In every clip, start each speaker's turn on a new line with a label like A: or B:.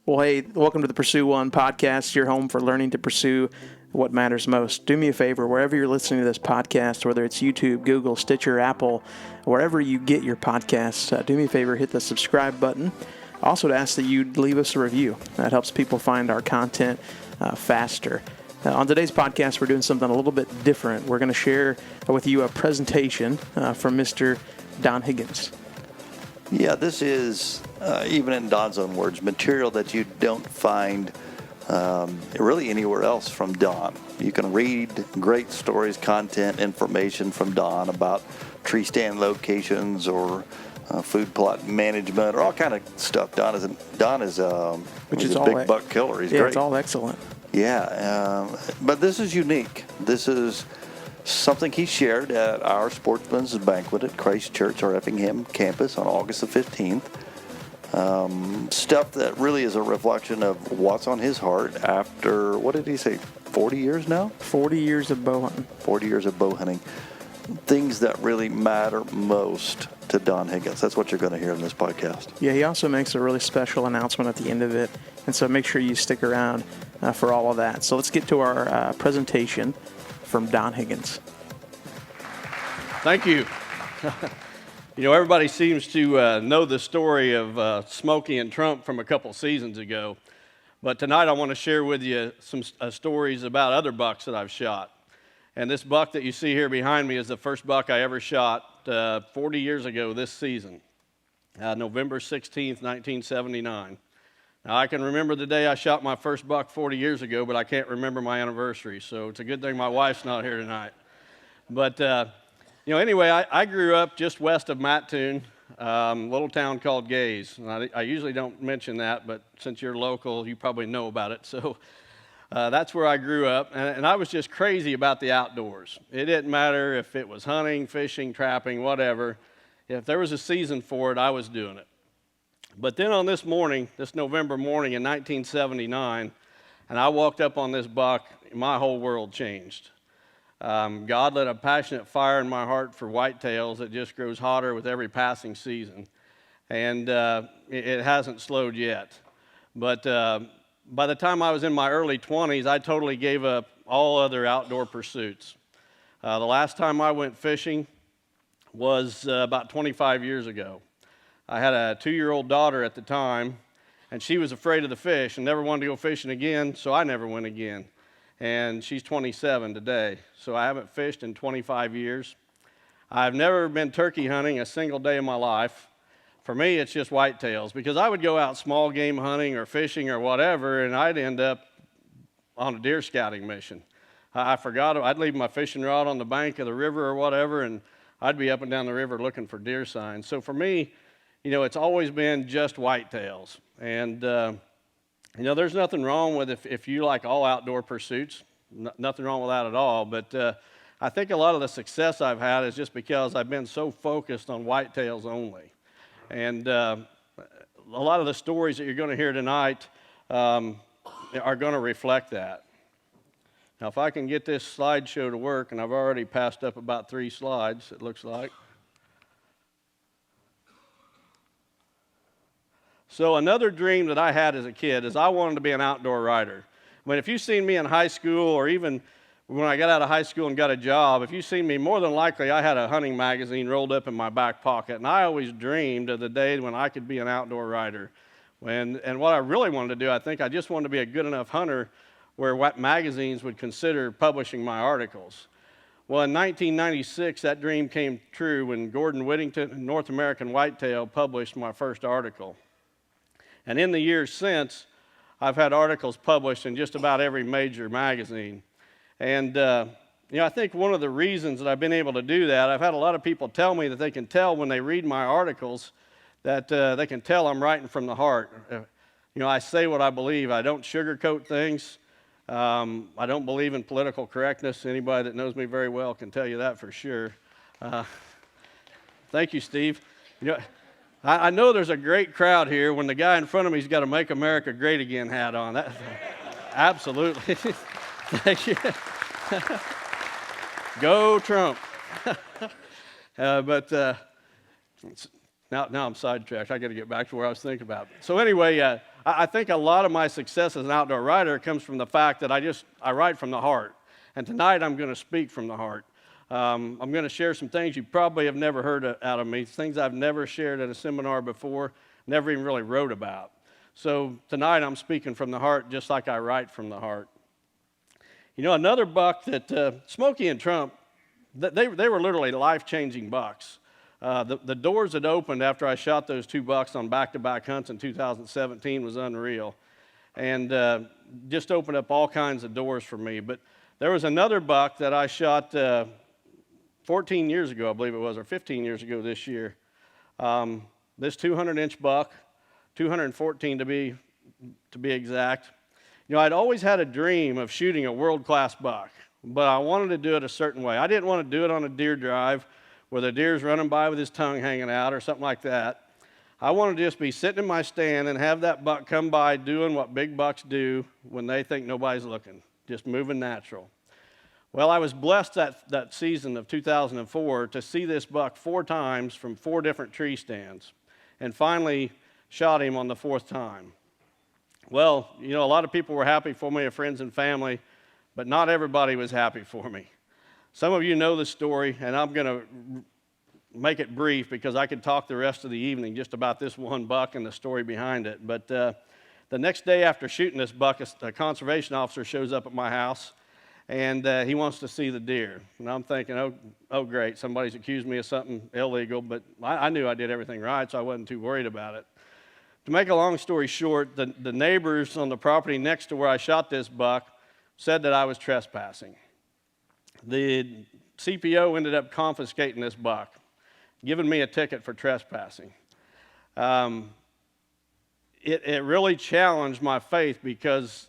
A: Well, hey, welcome to the Pursue One podcast, your home for learning to pursue what matters most. Do me a favor, wherever you're listening to this podcast, whether it's YouTube, Google, Stitcher, Apple, wherever you get your podcasts, do me a favor, hit the subscribe button. Also to ask that you leave us a review. That helps people find our content faster. On today's podcast, we're doing something a little bit different. We're going to share with you a presentation from Mr. Don Higgins.
B: Yeah, this is, even in Don's own words, material that you don't find really anywhere else from Don. You can read great stories, content, information from Don about tree stand locations or food plot management or all kind of stuff. Don is a big buck killer. He's great.
A: It's all excellent.
B: Yeah, but this is unique. This is something he shared at our Sportsman's Banquet at Christ Church, our Effingham campus, on August the 15th. Stuff that really is a reflection of what's on his heart after, what did he say, 40 years now?
A: 40 years of bow hunting.
B: 40 years of bow hunting. Things that really matter most to Don Higgins. That's what you're going to hear in this podcast.
A: Yeah, he also makes a really special announcement at the end of it, and so make sure you stick around for all of that. So let's get to our presentation from Don Higgins.
C: Thank you. You know, everybody seems to know the story of Smokey and Trump from a couple seasons ago, but tonight I want to share with you some stories about other bucks that I've shot. And this buck that you see here behind me is the first buck I ever shot 40 years ago this season, November 16th, 1979. Now, I can remember the day I shot my first buck 40 years ago, but I can't remember my anniversary, so it's a good thing my wife's not here tonight. But, anyway, I grew up just west of Mattoon, a little town called Gaze. And I usually don't mention that, but since you're local, you probably know about it. So that's where I grew up, and I was just crazy about the outdoors. It didn't matter if it was hunting, fishing, trapping, whatever. If there was a season for it, I was doing it. But then on this November morning in 1979, and I walked up on this buck, my whole world changed. God lit a passionate fire in my heart for whitetails that just grows hotter with every passing season. And it hasn't slowed yet. But by the time I was in my early 20s, I totally gave up all other outdoor pursuits. The last time I went fishing was about 25 years ago. I had a 2-year-old daughter at the time, and she was afraid of the fish and never wanted to go fishing again, so I never went again. And she's 27 today, so I haven't fished in 25 years. I've never been turkey hunting a single day of my life. For me, it's just whitetails, because I would go out small game hunting or fishing or whatever, and I'd end up on a deer scouting mission. I forgot, I'd leave my fishing rod on the bank of the river or whatever, and I'd be up and down the river looking for deer signs. So for me, it's always been just whitetails. And, there's nothing wrong with if you like all outdoor pursuits, nothing wrong with that at all. But I think a lot of the success I've had is just because I've been so focused on whitetails only. And a lot of the stories that you're going to hear tonight are going to reflect that. Now, if I can get this slideshow to work, and I've already passed up about 3 slides, it looks like. So another dream that I had as a kid is I wanted to be an outdoor writer. I mean, if you've seen me in high school or even when I got out of high school and got a job, if you've seen me, more than likely I had a hunting magazine rolled up in my back pocket, and I always dreamed of the day when I could be an outdoor writer. And what I really wanted to do, I just wanted to be a good enough hunter where what magazines would consider publishing my articles. Well, in 1996, that dream came true when Gordon Whittington, North American Whitetail, published my first article. And in the years since, I've had articles published in just about every major magazine. And, I think one of the reasons that I've been able to do that, I've had a lot of people tell me that they can tell when they read my articles that they can tell I'm writing from the heart. I say what I believe. I don't sugarcoat things. I don't believe in political correctness. Anybody that knows me very well can tell you that for sure. Thank you, Steve. I know there's a great crowd here when the guy in front of me's got a Make America Great Again hat on. Absolutely. Thank you. Go Trump. Now I'm sidetracked. I got to get back to where I was thinking about. So anyway, I think a lot of my success as an outdoor writer comes from the fact that I write from the heart. And tonight I'm going to speak from the heart. I'm going to share some things you probably have never heard out of me, things I've never shared at a seminar before, never even really wrote about. So tonight I'm speaking from the heart just like I write from the heart. You know, another buck that Smokey and Trump, they were literally life-changing bucks. The doors that opened after I shot those two bucks on back-to-back hunts in 2017 was unreal, and just opened up all kinds of doors for me. But there was another buck that I shot 14 years ago, I believe it was, or 15 years ago this year. This 200-inch buck, 214 to be exact. You know, I'd always had a dream of shooting a world-class buck, but I wanted to do it a certain way. I didn't want to do it on a deer drive where the deer's running by with his tongue hanging out or something like that. I wanted to just be sitting in my stand and have that buck come by doing what big bucks do when they think nobody's looking, just moving natural. Well, I was blessed that season of 2004 to see this buck 4 times from 4 different tree stands, and finally shot him on the 4th time. Well, you know, a lot of people were happy for me, friends and family, but not everybody was happy for me. Some of you know the story, and I'm going to make it brief because I could talk the rest of the evening just about this one buck and the story behind it. But the next day after shooting this buck, a conservation officer shows up at my house, and he wants to see the deer. And I'm thinking, oh great, somebody's accused me of something illegal, but I knew I did everything right, so I wasn't too worried about it. To make a long story short, the neighbors on the property next to where I shot this buck said that I was trespassing. The CPO ended up confiscating this buck, giving me a ticket for trespassing. It really challenged my faith because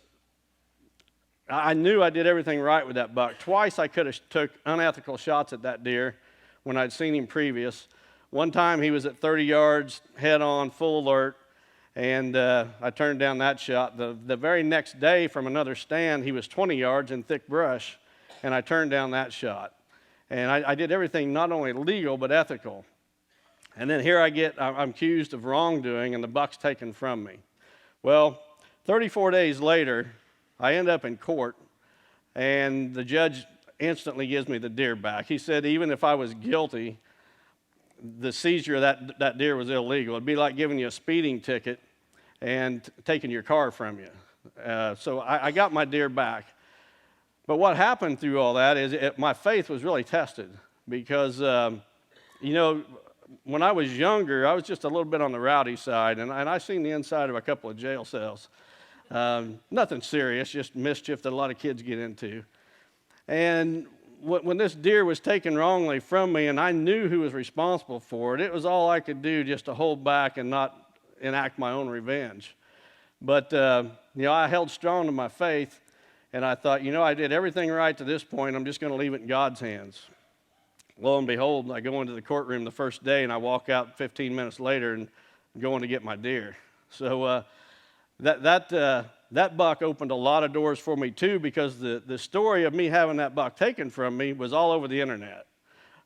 C: I knew I did everything right with that buck. Twice I could have took unethical shots at that deer when I'd seen him previous. One time he was at 30 yards, head on, full alert, and I turned down that shot. The very next day from another stand, he was 20 yards in thick brush, and I turned down that shot. And I did everything not only legal but ethical. And then here I'm accused of wrongdoing, and the buck's taken from me. Well, 34 days later, I end up in court, and the judge instantly gives me the deer back. He said even if I was guilty, the seizure of that deer was illegal. It'd be like giving you a speeding ticket and taking your car from you. So I got my deer back. But what happened through all that is my faith was really tested because, you know, when I was younger, I was just a little bit on the rowdy side, and I seen the inside of a couple of jail cells. Nothing serious, just mischief that a lot of kids get into. And when this deer was taken wrongly from me and I knew who was responsible for it, it was all I could do just to hold back and not enact my own revenge. But, you know, I held strong to my faith, and I thought, you know, I did everything right to this point. I'm just going to leave it in God's hands. Lo and behold, I go into the courtroom the first day, and I walk out 15 minutes later and going to get my deer. So that buck opened a lot of doors for me, too, because the story of me having that buck taken from me was all over the internet.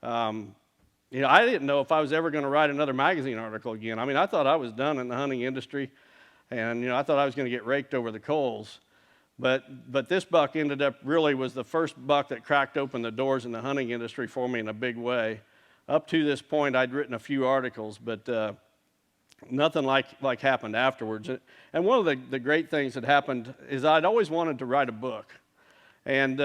C: You know, I didn't know if I was ever going to write another magazine article again. I mean, I thought I was done in the hunting industry, and, you know, I thought I was going to get raked over the coals. But this buck ended up really was the first buck that cracked open the doors in the hunting industry for me in a big way. Up to this point, I'd written a few articles, but nothing like happened afterwards. And one of the great things that happened is I'd always wanted to write a book. And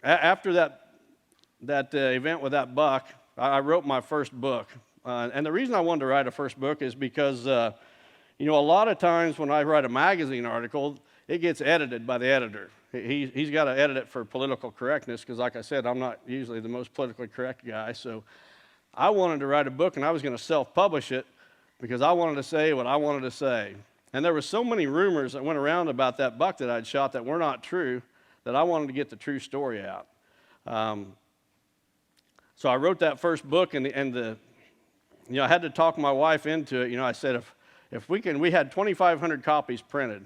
C: after that event with that buck, I wrote my first book. And the reason I wanted to write a first book is because, you know, a lot of times when I write a magazine article, it gets edited by the editor. He's got to edit it for political correctness because, like I said, I'm not usually the most politically correct guy. So I wanted to write a book, and I was going to self-publish it because I wanted to say what I wanted to say. And there were so many rumors that went around about that buck that I'd shot that were not true that I wanted to get the true story out. So I wrote that first book, and you know, I had to talk my wife into it. You know, I said if we had 2,500 copies printed.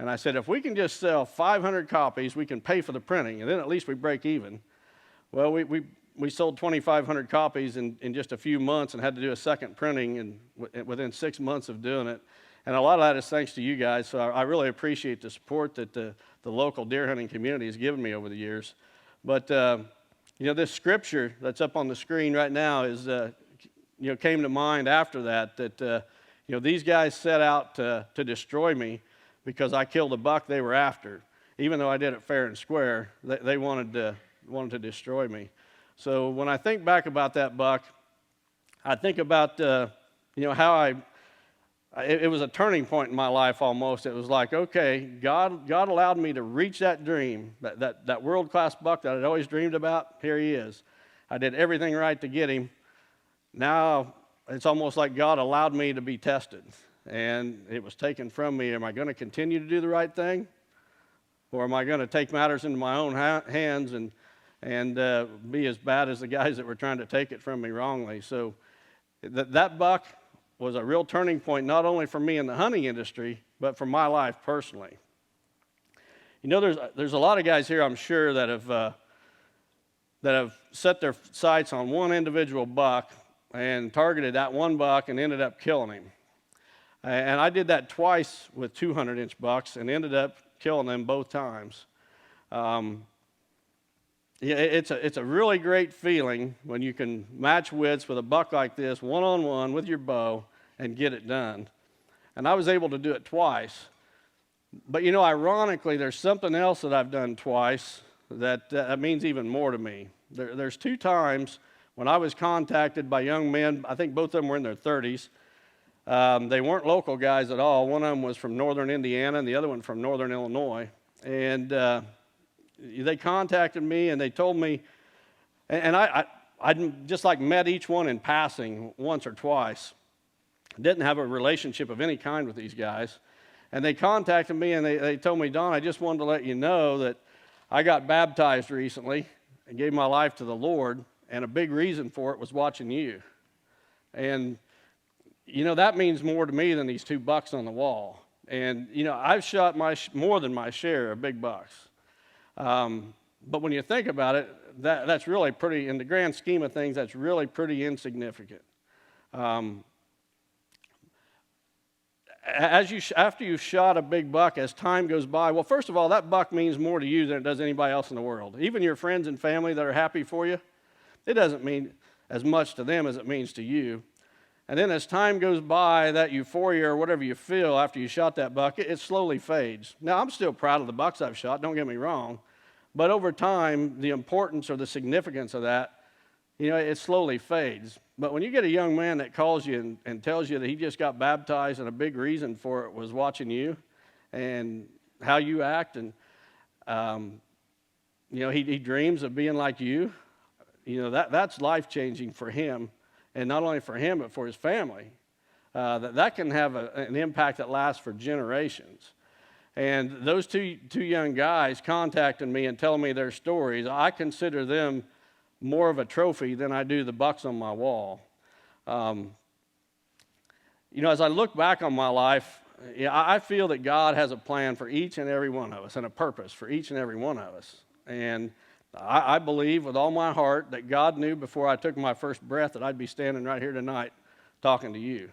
C: And I said, if we can just sell 500 copies, we can pay for the printing, and then at least we break even. Well, we sold 2,500 copies in just a few months and had to do a second printing within 6 months of doing it. And a lot of that is thanks to you guys, so I really appreciate the support that the local deer hunting community has given me over the years. But, this scripture that's up on the screen right now is, came to mind after that these guys set out to destroy me because I killed a buck they were after. Even though I did it fair and square, they wanted to destroy me. So when I think back about that buck, I think about, how it was a turning point in my life almost. It was like, okay, God allowed me to reach that dream, that world-class buck that I'd always dreamed about. Here he is. I did everything right to get him. Now it's almost like God allowed me to be tested, and it was taken from me. Am I going to continue to do the right thing, or am I going to take matters into my own hands and be as bad as the guys that were trying to take it from me wrongly? So that buck was a real turning point, not only for me in the hunting industry, but for my life personally. There's a lot of guys here, I'm sure, that have set their sights on one individual buck and targeted that one buck and ended up killing him. And I did that twice with 200-inch bucks and ended up killing them both times. It's a really great feeling when you can match wits with a buck like this, one-on-one with your bow, and get it done. And I was able to do it twice. But ironically, there's something else that I've done twice that means even more to me. There's 2 times when I was contacted by young men. I think both of them were in their 30s. They weren't local guys at all. One of them was from northern Indiana and the other one from northern Illinois. And they contacted me and they told me, and I'd just like met each one in passing once or twice. Didn't have a relationship of any kind with these guys. And they contacted me and they told me, Don, I just wanted to let you know that I got baptized recently and gave my life to the Lord, and a big reason for it was watching you. And, that means more to me than these 2 bucks on the wall. And, I've shot more than my share of big bucks. But when you think about it, that's really pretty, in the grand scheme of things, that's really pretty insignificant. After you've shot a big buck, as time goes by, well, first of all, that buck means more to you than it does anybody else in the world. Even your friends and family that are happy for you, it doesn't mean as much to them as it means to you. And then as time goes by, that euphoria or whatever you feel after you shot that buck, it slowly fades. Now, I'm still proud of the bucks I've shot, don't get me wrong. But over time, the importance or the significance of that, it slowly fades. But when you get a young man that calls you and tells you that he just got baptized and a big reason for it was watching you and how you act, and he dreams of being like you, that's life-changing for him, and not only for him but for his family. That can have an impact that lasts for generations. And those two young guys contacting me and telling me their stories, I consider them more of a trophy than I do the bucks on my wall. As I look back on my life, I feel that God has a plan for each and every one of us and a purpose for each and every one of us. And I believe with all my heart that God knew before I took my first breath that I'd be standing right here tonight talking to you.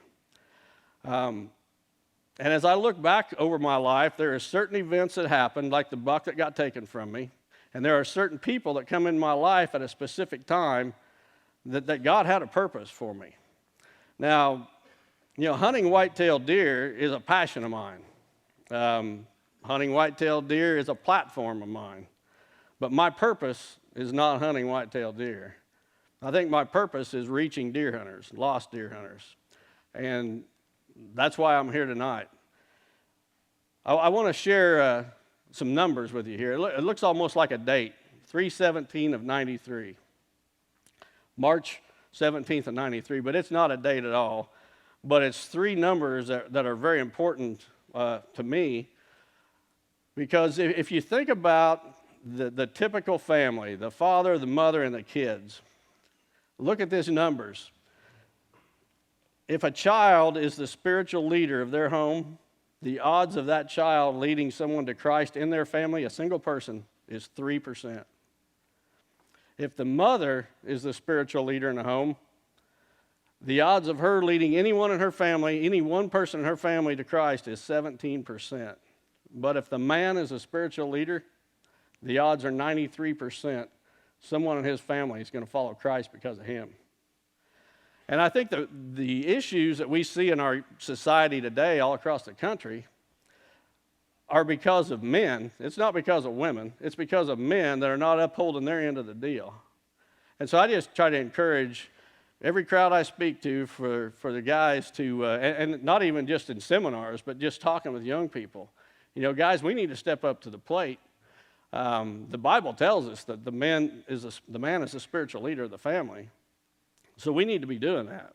C: And as I look back over my life, there are certain events that happened, like the buck that got taken from me. And there are certain people that come in my life at a specific time that God had a purpose for me. Now, hunting whitetail deer is a passion of mine. Hunting whitetail deer is a platform of mine. But my purpose is not hunting whitetail deer. I think my purpose is reaching deer hunters, lost deer hunters. And that's why I'm here tonight. I want to share some numbers with you here. It looks almost like a date, 3/17 of 93. March 17th of 93, but it's not a date at all. But it's 3 numbers that are very important to me, because if you think about the typical family, the father, the mother, and the kids, look at these numbers. If a child is the spiritual leader of their home, the odds of that child leading someone to Christ in their family, a single person, is 3%. If the mother is the spiritual leader in the home, the odds of her leading anyone in her family, any one person in her family to Christ is 17%. But if the man is a spiritual leader, the odds are 93%. Someone in his family is going to follow Christ because of him. And I think the issues that we see in our society today all across the country are because of men. It's not because of women. It's because of men that are not upholding their end of the deal. And so I just try to encourage every crowd I speak to for the guys to, and not even just in seminars, but just talking with young people. You know, guys, we need to step up to the plate. The Bible tells us that the man is the spiritual leader of the family. So we need to be doing that.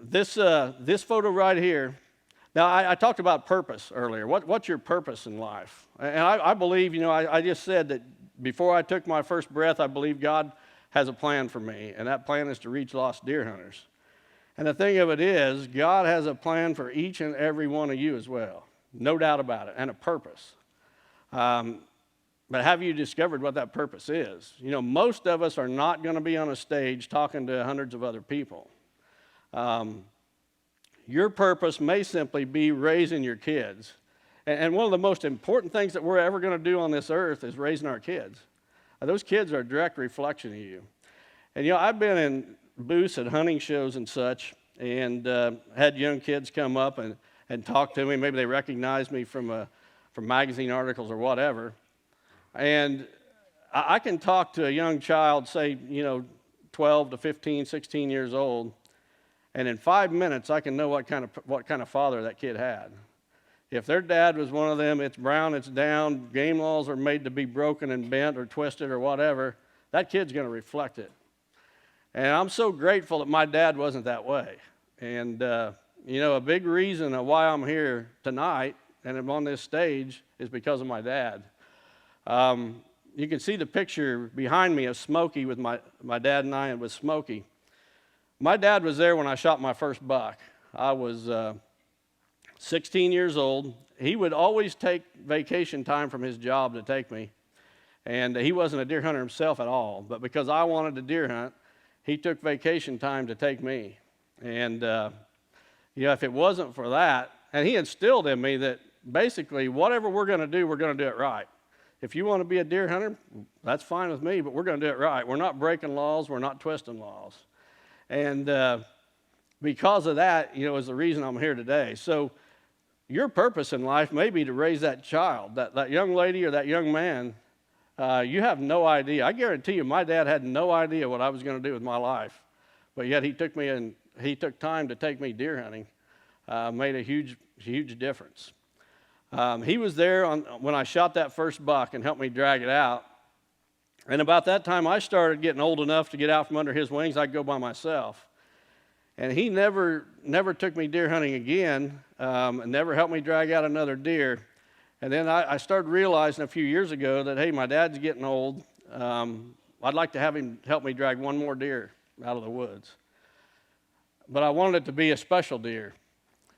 C: This photo right here, now I talked about purpose earlier. What's your purpose in life? And I believe, you know, I just said that before I took my first breath, I believe God has a plan for me, and that plan is to reach lost deer hunters. And the thing of it is, God has a plan for each and every one of you as well, no doubt about it, and a purpose. But have you discovered what that purpose is? You know, most of us are not going to be on a stage talking to hundreds of other people. Your purpose may simply be raising your kids. And one of the most important things that we're ever going to do on this earth is raising our kids. Those kids are a direct reflection of you. And, you know, I've been in booths at hunting shows and such, and had young kids come up and talk to me. Maybe they recognize me from magazine articles or whatever. And I can talk to a young child, say, you know, 12 to 15, 16 years old, and in 5 minutes I can know what kind of father that kid had. If their dad was one of them, it's brown, it's down, game laws are made to be broken and bent or twisted or whatever, that kid's going to reflect it. And I'm so grateful that my dad wasn't that way. And, you know, a big reason of why I'm here tonight and I'm on this stage is because of my dad. You can see the picture behind me of Smokey with my dad and I, and with Smokey. My dad was there when I shot my first buck. I was 16 years old. He would always take vacation time from his job to take me. And he wasn't a deer hunter himself at all. But because I wanted to deer hunt, he took vacation time to take me. And, you know, if it wasn't for that, and he instilled in me that basically whatever we're going to do it right. If you want to be a deer hunter, that's fine with me, but we're going to do it right. We're not breaking laws. We're not twisting laws. And because of that, you know, is the reason I'm here today. So your purpose in life may be to raise that child, that young lady or that young man. You have no idea. I guarantee you my dad had no idea what I was going to do with my life. But yet he took time to take me deer hunting. Made a huge, huge difference. He was there when I shot that first buck and helped me drag it out. And about that time, I started getting old enough to get out from under his wings. I'd go by myself. And he never took me deer hunting again, and never helped me drag out another deer. And then I started realizing a few years ago that, hey, my dad's getting old. I'd like to have him help me drag one more deer out of the woods. But I wanted it to be a special deer.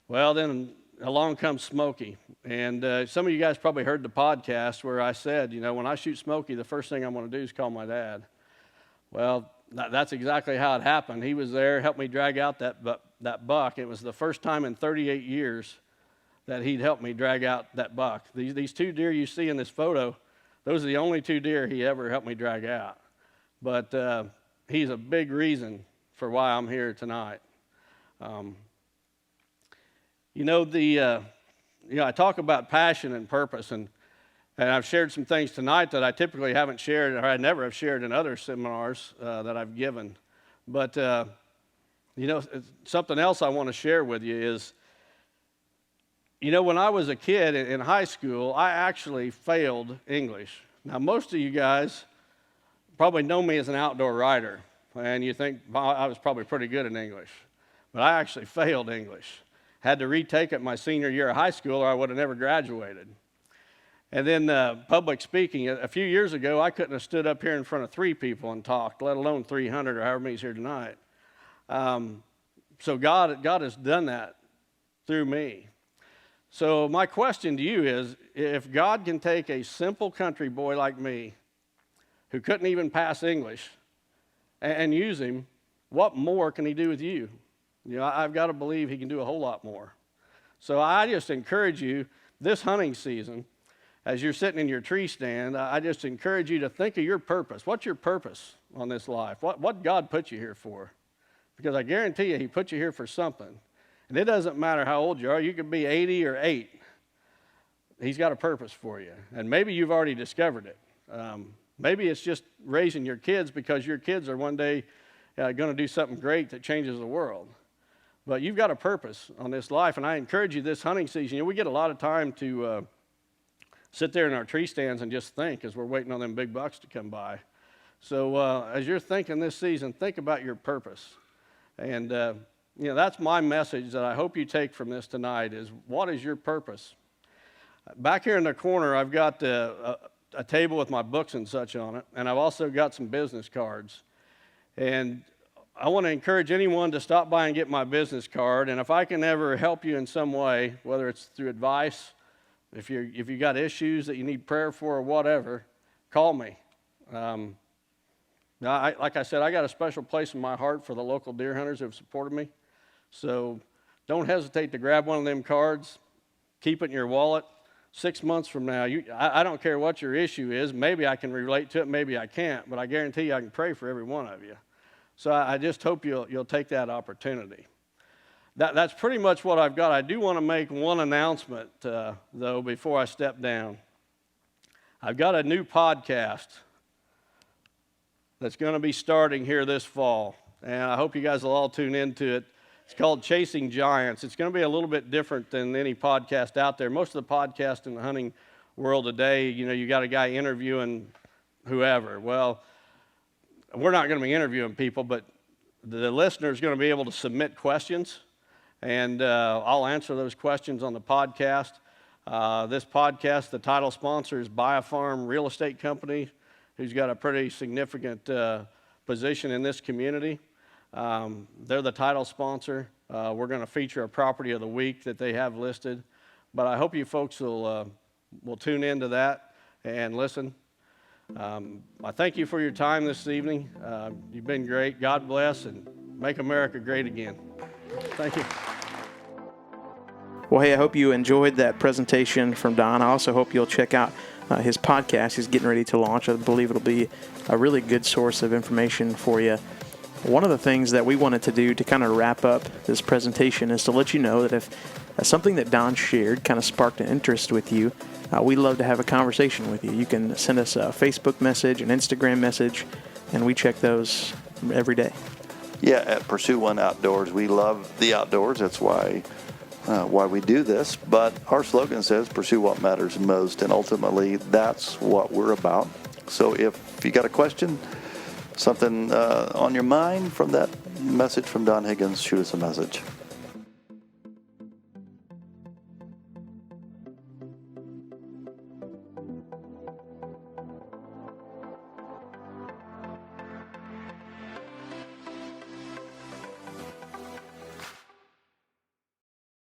C: Well, then along comes Smokey. And some of you guys probably heard the podcast where I said, you know, when I shoot Smokey, the first thing I'm going to do is call my dad. Well, that's exactly how it happened. He was there, helped me drag out that buck. It was the first time in 38 years that he'd helped me drag out that buck. These two deer you see in this photo, those are the only two deer he ever helped me drag out. But he's a big reason for why I'm here tonight. You know, I talk about passion and purpose, and I've shared some things tonight that I typically haven't shared, or I never have shared in other seminars that I've given. But, you know, something else I want to share with you is, you know, when I was a kid in high school, I actually failed English. Now, most of you guys probably know me as an outdoor writer, and you think I was probably pretty good in English. But I actually failed English. Had to retake it my senior year of high school, or I would have never graduated. And then public speaking, a few years ago, I couldn't have stood up here in front of 3 people and talked, let alone 300 or however many's here tonight. So God has done that through me. So my question to you is, if God can take a simple country boy like me, who couldn't even pass English, and use him, what more can he do with you? You know, I've got to believe he can do a whole lot more. So I just encourage you this hunting season, as you're sitting in your tree stand, I just encourage you to think of your purpose. What's your purpose on this life? What God put you here for? Because I guarantee you, he put you here for something. And it doesn't matter how old you are. You could be 80 or 8. He's got a purpose for you. And maybe you've already discovered it. Maybe it's just raising your kids because your kids are one day going to do something great that changes the world. But you've got a purpose on this life. And I encourage you this hunting season. You know, we get a lot of time to sit there in our tree stands and just think as we're waiting on them big bucks to come by. So as you're thinking this season, think about your purpose. And, you know, that's my message that I hope you take from this tonight is, what is your purpose? Back here in the corner, I've got a table with my books and such on it, and I've also got some business cards. And I want to encourage anyone to stop by and get my business card, and if I can ever help you in some way, whether it's through advice, if you got issues that you need prayer for or whatever, call me. Now, like I said, I got a special place in my heart for the local deer hunters who have supported me. So don't hesitate to grab one of them cards. Keep it in your wallet. 6 months from now, I don't care what your issue is. Maybe I can relate to it, maybe I can't, but I guarantee you I can pray for every one of you. So I just hope you'll take that opportunity. That's pretty much what I've got. I do want to make one announcement, though, before I step down. I've got a new podcast that's going to be starting here this fall, and I hope you guys will all tune into it. It's called Chasing Giants. It's going to be a little bit different than any podcast out there. Most of the podcasts in the hunting world today, you know, you got a guy interviewing whoever. Well, we're not going to be interviewing people, but the listener is going to be able to submit questions, and I'll answer those questions on the podcast. This podcast, the title sponsor is Buy a Farm Real Estate Company, who's got a pretty significant position in this community. They're the title sponsor. We're going to feature a property of the week that they have listed. But I hope you folks will tune into that and listen. I thank you for your time this evening. You've been great. God bless, and make America great again. Thank you.
A: Well, hey, I hope you enjoyed that presentation from Don. I also hope you'll check out his podcast. He's getting ready to launch. I believe it'll be a really good source of information for you. One of the things that we wanted to do to kind of wrap up this presentation is to let you know that if something that Don shared kind of sparked an interest with you, we'd love to have a conversation with you. You can send us a Facebook message, an Instagram message, and we check those every day.
B: Yeah, at Pursue One Outdoors, we love the outdoors. That's why we do this. But our slogan says, pursue what matters most, and ultimately that's what we're about. So if you got a question, something on your mind from that message from Don Higgins, shoot us a message.